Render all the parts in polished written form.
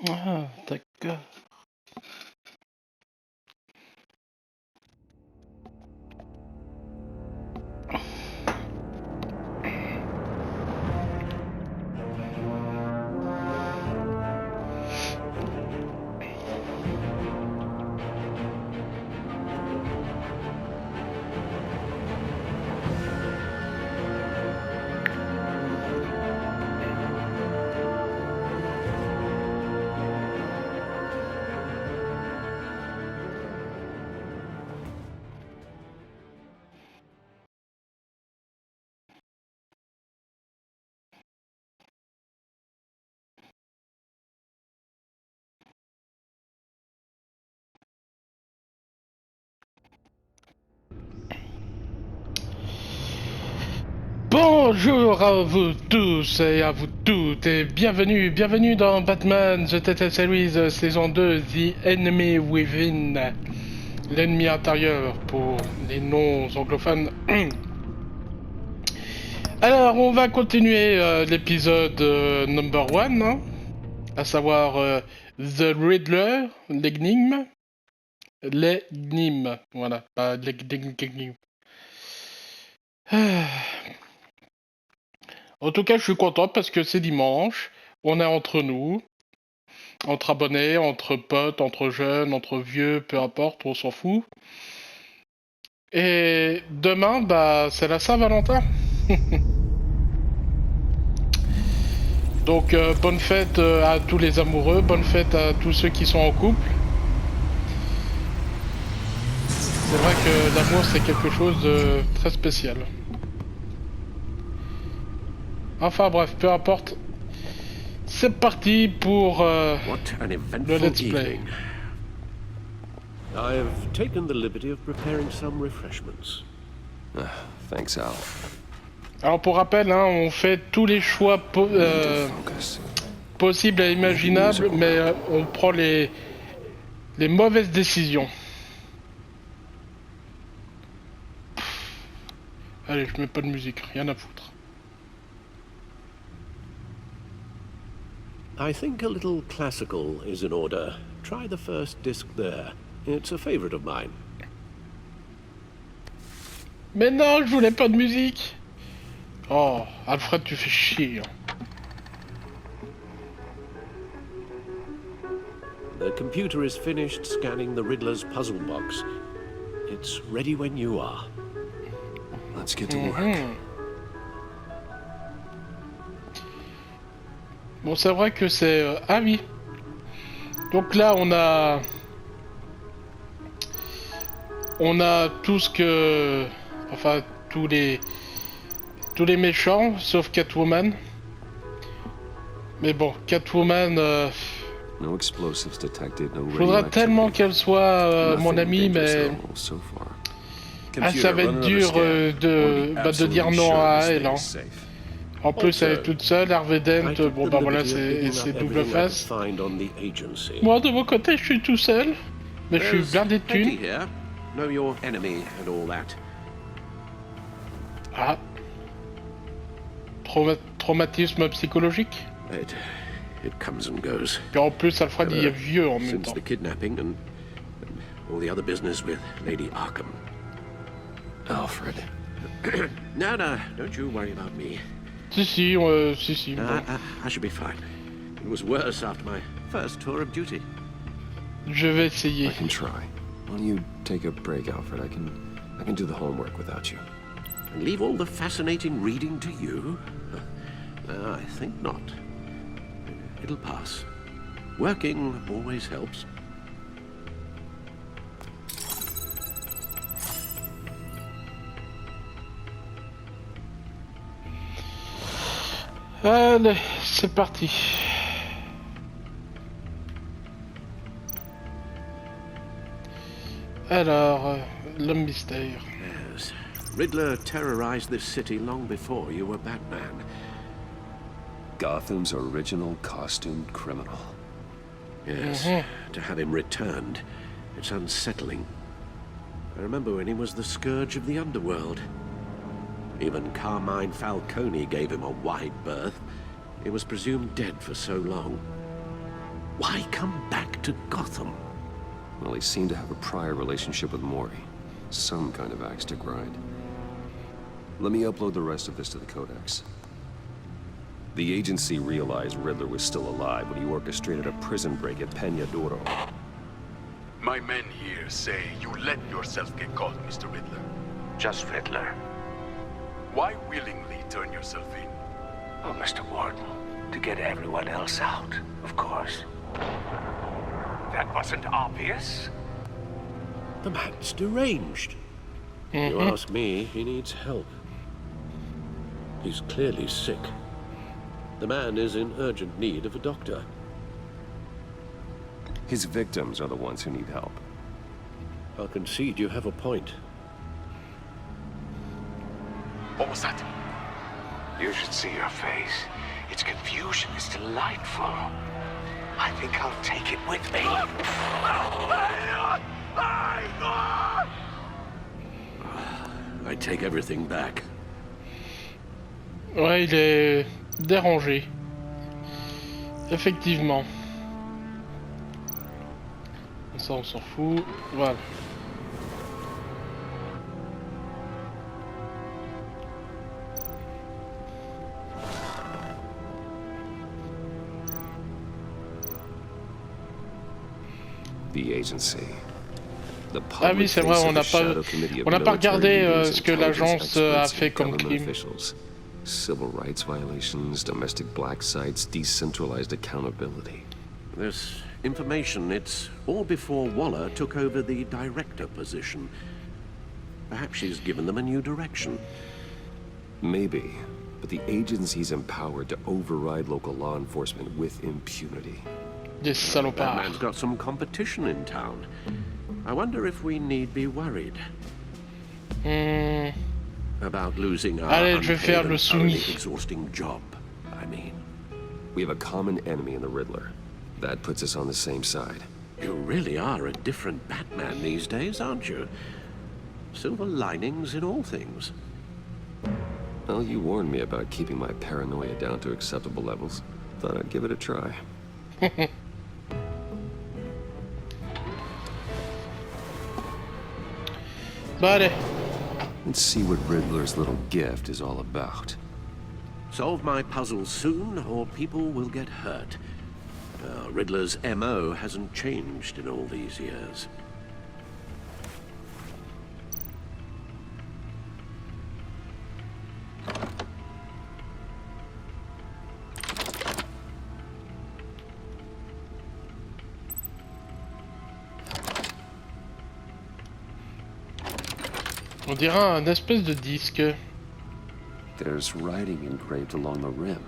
Ah, d'accord. Bonjour à vous tous et à vous toutes et bienvenue dans Batman The Telltale Series saison 2 The Enemy Within, l'ennemi intérieur pour les non-anglophones. Alors on va continuer l'épisode number 1, hein, à savoir The Riddler, l'énigme, voilà, pas l'énigme. En tout cas, je suis content parce que c'est dimanche, on est entre nous, entre abonnés, entre potes, entre jeunes, entre vieux, peu importe, on s'en fout. Et demain, bah, c'est la Saint-Valentin. Donc, bonne fête à tous les amoureux, bonne fête à tous ceux qui sont en couple. C'est vrai que l'amour, c'est quelque chose de très spécial. Enfin bref, peu importe. C'est parti pour le let's play. I've taken the liberty of preparing some refreshments. Thanks, Al. Alors pour rappel, hein, on fait tous les choix possibles et imaginables, mais on prend les mauvaises décisions. Allez, je mets pas de musique, rien à foutre. I think a little classical is in order. Try the first disc there. It's a favorite of mine. Mais non, je voulais pas de musique. Oh, Alfred, tu fais chier. The computer is finished scanning the Riddler's puzzle box. It's ready when you are. Let's get to work. Bon, c'est vrai que c'est... Ah oui. Donc là, on a tout ce que... Enfin, tous les méchants, sauf Catwoman. Mais bon, Catwoman... No explosives detected, no Je voudrais tellement qu'elle soit mon amie, mais... ça va être dur de dire non à elle. Hein. En plus, elle est toute seule, Harvey Dent, bon bah voilà, c'est double face. Moi, de mon côté, je suis tout seul, mais je suis blindé de thunes. Ah. Traumatisme psychologique. It comes and goes. Et en plus, Alfred, il est vieux en même Since temps. the kidnapping and all the other business with Lady Arkham. Alfred. No, don't you worry about me. Si. Bon. I should be fine. It was worse after my first tour of duty. Je vais essayer. I can try. Why don't you take a break, Alfred? I can do the homework without you. And leave all the fascinating reading to you? I think not. It'll pass. Working always helps. Allez, c'est parti. Alors, l'homme mystère. Yes. Riddler terrorized this city long before you were Batman. Gotham's original costumed criminal. Yes, to have him returned, it's unsettling. I remember when he was the scourge of the underworld. Even Carmine Falcone gave him a wide berth. He was presumed dead for so long. Why come back to Gotham? Well, he seemed to have a prior relationship with Mori. Some kind of axe to grind. Let me upload the rest of this to the Codex. The agency realized Riddler was still alive when he orchestrated a prison break at Peña Duro. My men here say you let yourself get caught, Mr. Riddler. Just Riddler. Why willingly turn yourself in? Oh, Mr. Warden, to get everyone else out, of course. That wasn't obvious. The man's deranged. You ask me, he needs help. He's clearly sick. The man is in urgent need of a doctor. His victims are the ones who need help. I'll concede you have a point. What was that? You should see your face. Its confusion is delightful. I think I'll take it with me. I take everything back. Ouais, il est dérangé. Effectivement. Ça, on s'en fout. Voilà. The agency. Ah oui, c'est vrai, on n'a pas regardé ce que l'agence a fait comme crime. Civil rights violations, domestic black sites, decentralized accountability. This information, it's all before Waller took over the director position. Perhaps she's given them a new direction. Maybe, but the agency's empowered to override local law enforcement with impunity. Des That salopards. man's got some competition in town. I wonder if we need be worried about losing our Allez, je vais unpaid faire and le thoroughly soumis. exhausting job. I mean, We have a common enemy in the Riddler. That puts us on the same side. you really are a different Batman these days, aren't you? Silver linings in all things. Well, you warned me about keeping my paranoia down to acceptable levels. Thought I'd give it a try. Bah allez. Let's see what Riddler's little gift is all about. Solve my puzzle soon, or people will get hurt. Riddler's MO hasn't changed in all these years. On dirait un espèce de disque. There's writing engraved along the rim.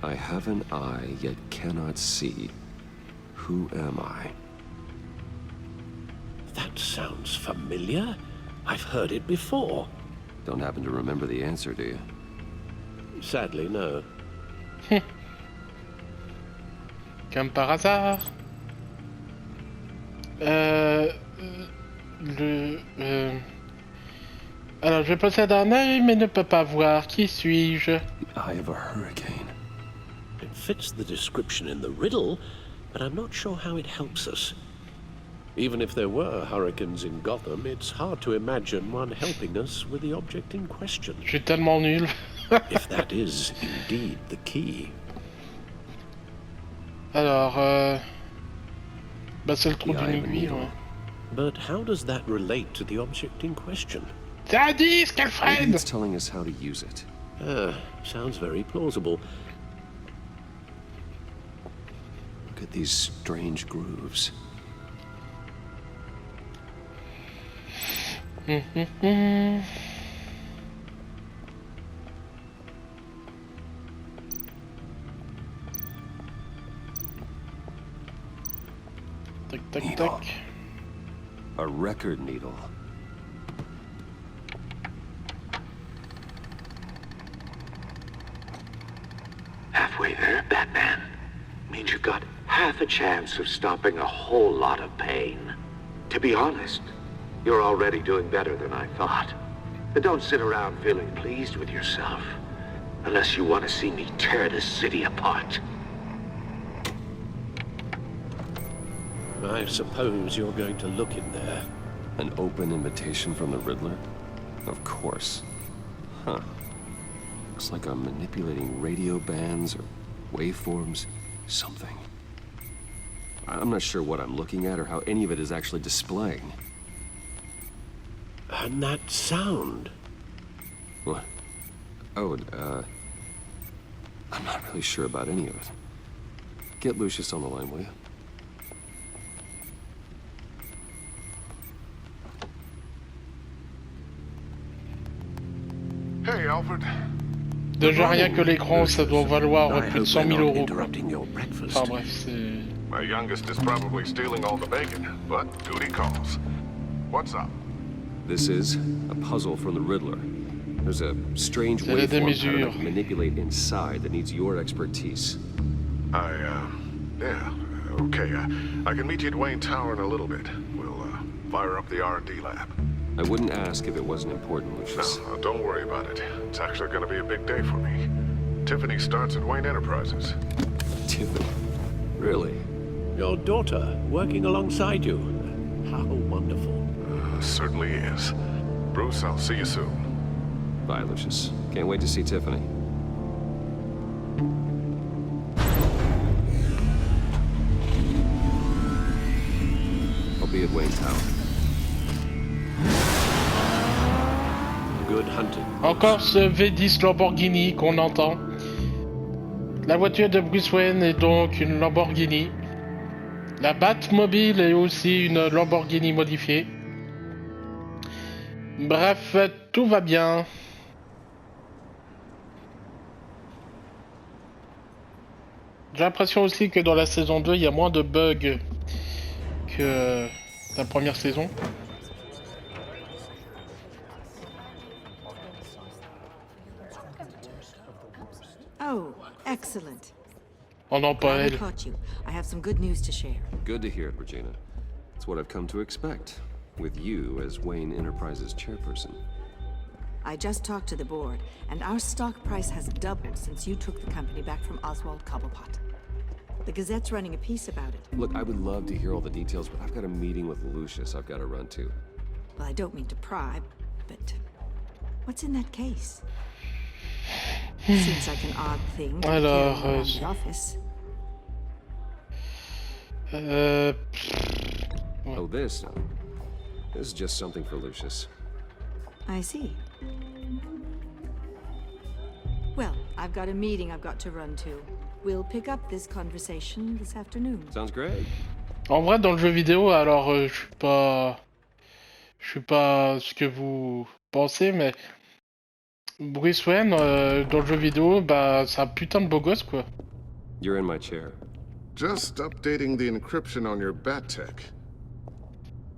I have an eye, yet cannot see. Who am I? That sounds familiar. I've heard it before. Don't happen to remember the answer, do you? Sadly, no. Comme par hasard. Alors, je possède un œil, mais ne peux pas voir. Qui suis-je? The eye of a hurricane. It fits the description in the riddle, but I'm not sure how it helps us. Even if there were hurricanes in Gotham, it's hard to imagine one helping us with the object in question. Je suis tellement nul. If that is indeed the key. Alors, bah c'est le trou The eye d'une of a aiguille, needle. ouais. But how does that relate to the object in question? C'est un disque, Maybe Alfred! it's telling us how to use it. Sounds very plausible. Look at these strange grooves. Tac, tac, Needle. tac. A record needle. Halfway there, Batman. Means you've got half a chance of stopping a whole lot of pain. To be honest, you're already doing better than I thought. But don't sit around feeling pleased with yourself. Unless you want to see me tear this city apart. I suppose you're going to look in there. An open invitation from the Riddler? Of course. Huh. Looks like I'm manipulating radio bands or waveforms. Something. I'm not sure what I'm looking at or how any of it is actually displaying. And that sound. What? Oh, I'm not really sure about any of it. Get Lucius on the line, will you? Hey, Alfred. Déjà rien que l'écran, ça doit valoir I plus de hope 100 we're 000 not euros. interrupting your breakfast. Enfin bref, c'est... My youngest is probably stealing all the bacon, but duty calls. What's up? This is a puzzle from the Riddler. There's a strange C'est la waveform pattern I démesure. can manipulate inside that needs your expertise. Yeah, okay. I can meet you at Wayne Tower in a little bit. We'll, fire up the R&D lab. I wouldn't ask if it wasn't important, Lucius. No, don't worry about it. It's actually gonna be a big day for me. Tiffany starts at Wayne Enterprises. Tiffany? Really? Your daughter working alongside you. How wonderful. Certainly is. Bruce, I'll see you soon. Bye, Lucius. Can't wait to see Tiffany. I'll be at Wayne Tower. Good hunting. Encore ce V10 Lamborghini qu'on entend. La voiture de Bruce Wayne est donc une Lamborghini. La Batmobile est aussi une Lamborghini modifiée. Bref, tout va bien. J'ai l'impression aussi que dans la saison 2, il y a moins de bugs que la première saison. Oh, excellent. Oh non, pas I elle. caught you. I have some good news to share. Good to hear it, Regina. It's what I've come to expect, with you as Wayne Enterprises chairperson. I just talked to the board, and our stock price has doubled since you took the company back from Oswald Cobblepot. The Gazette's running a piece about it. Look, I would love to hear all the details, but I've got a meeting with Lucius I've got to run to. Well, I don't mean to pry, but what's in that case? Seems like an odd thing to carry Alors, around the office. Oh, this? This is just something for Lucius. I see. Well, I've got a meeting I've got to run to. We'll pick up this conversation this afternoon. Sounds great. En vrai, dans le jeu vidéo, alors je suis pas ce que vous pensez, mais Bruce Wayne dans le jeu vidéo, bah c'est un putain de beau gosse quoi. You're in my chair. Just updating the encryption on your bat tech.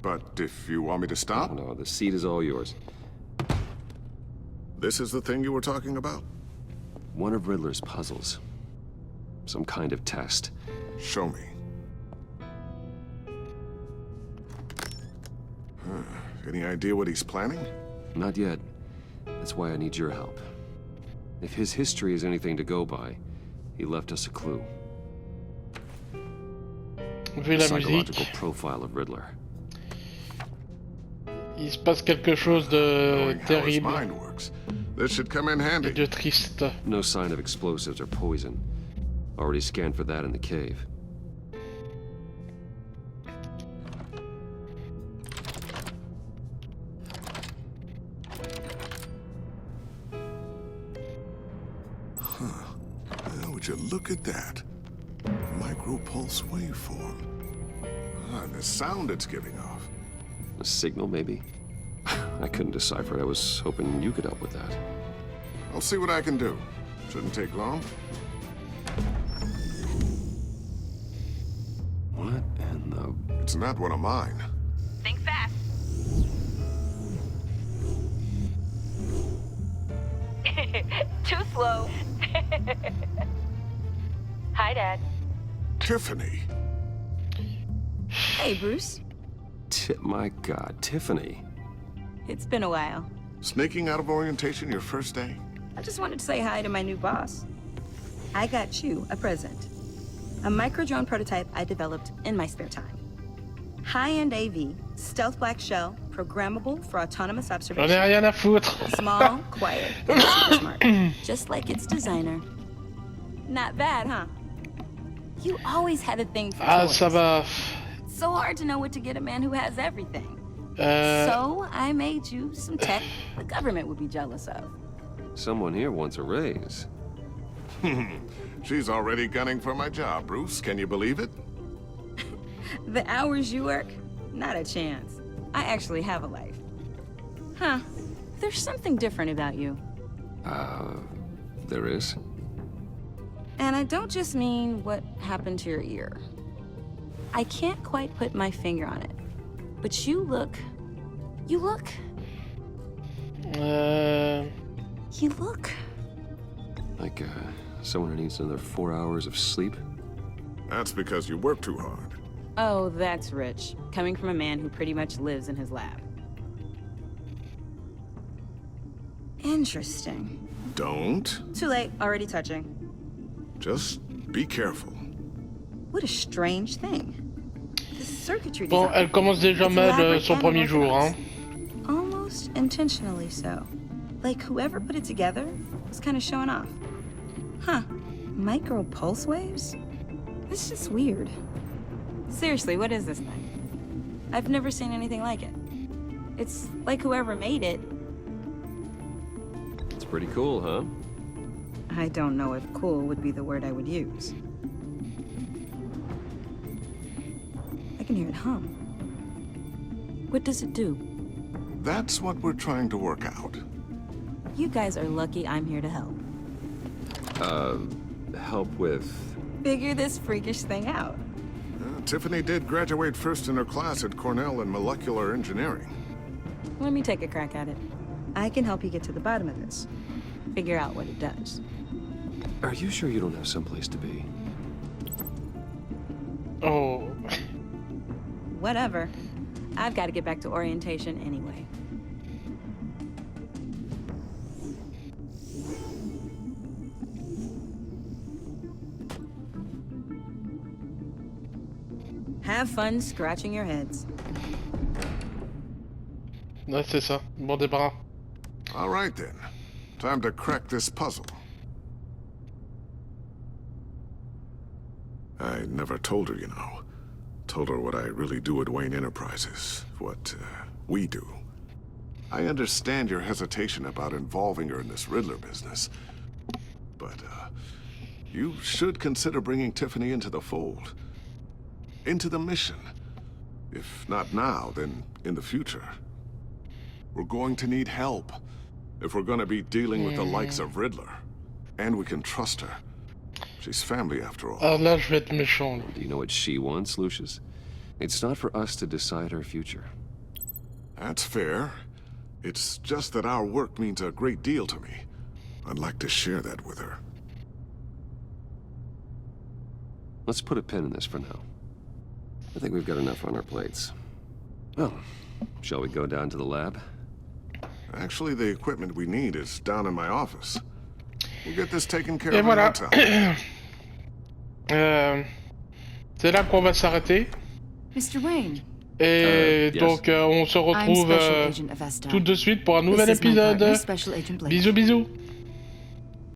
But if you want me to stop, No, the seat is all yours. this is the thing you were talking about? One of Riddler's puzzles. Some kind of test. Show me. Any idea what he's planning? Not yet. That's why I need your help. If his history is anything to go by, he left us a clue. Vu la Psychological musique, profile of Riddler. il se passe quelque chose de Knowing how his terrible mind works. This should come in et handy. de triste. No sign of explosives or poison. Already scanned for that in the cave. Would you look at that? Micropulse waveform. And the sound it's giving off. A signal, maybe? I couldn't decipher it. I was hoping you could help with that. I'll see what I can do. Shouldn't take long. What in the... It's not one of mine. Think fast. Too slow. Hi, Dad. Tiffany. Hey, Bruce. My God, Tiffany. It's been a while. Sneaking out of orientation your first day? I just wanted to say hi to my new boss. I got you a present. A micro-drone prototype I developed in my spare time. High-end AV, stealth black shell, programmable for autonomous J'en ai observation. rien à foutre. Small, quiet, and super smart. Just like its designer. Not bad, huh? You always had a thing for Ah, toys. ça va. So hard to know what to get a man who has everything. Euh... So I made you some tech the government would be jealous of. Someone here wants a raise. She's already gunning for my job, Bruce. Can you believe it? The hours you work? Not a chance. I actually have a life. Huh. There's something different about you. There is? And I don't just mean what happened to your ear. I can't quite put my finger on it. But you look... You look... Like, someone who needs another 4 hours of sleep? That's because you work too hard. Oh, that's rich. Coming from a man who pretty much lives in his lab. Interesting. Don't. Too late. Already touching. Just be careful. What a strange thing. The circuitry Bon, design. elle commence déjà It's mal elaborate son and premier jour, hein. unorthodox. Almost intentionally so. Like whoever put it together was kind of showing off. Huh. Micro pulse waves? This is weird. Seriously, what is this thing? I've never seen anything like it. It's like whoever made it. It's pretty cool, huh? I don't know if cool would be the word I would use. I can hear it hum. What does it do? That's what we're trying to work out. You guys are lucky I'm here to help. Help with... Figure this freakish thing out. Tiffany did graduate first in her class at Cornell in molecular engineering. Let me take a crack at it. I can help you get to the bottom of this. Figure out what it does. Are you sure you don't have someplace to be? Oh. Whatever. I've got to get back to orientation anyway. Have fun scratching your heads. Ouais, c'est ça. Bon débarras. All right then. Time to crack this puzzle. I never told her, you know. Told her what I really do at Wayne Enterprises. What, we do. I understand your hesitation about involving her in this Riddler business. But, you should consider bringing Tiffany into the fold. Into the mission. If not now, then in the future. We're going to need help. If we're gonna be dealing with the likes of Riddler. And we can trust her. She's family after all. Alors là, je vais être méchant. Do you know what she wants, Lucius? It's not for us to decide her future. That's fair. It's just that our work means a great deal to me. I'd like to share that with her. Let's put a pin in this for now. I think we've got enough on our plates. Well, shall we go down to the lab? Actually, the equipment we need is down in my office. We'll get this taken care Et of voilà. in no time. C'est là qu'on va s'arrêter. Mr. Wayne. Et yes. donc on se retrouve I'm Special Agent Avesta. tout de suite pour un nouvel This is my partner, épisode. Special Agent Blake. Bisous bisous.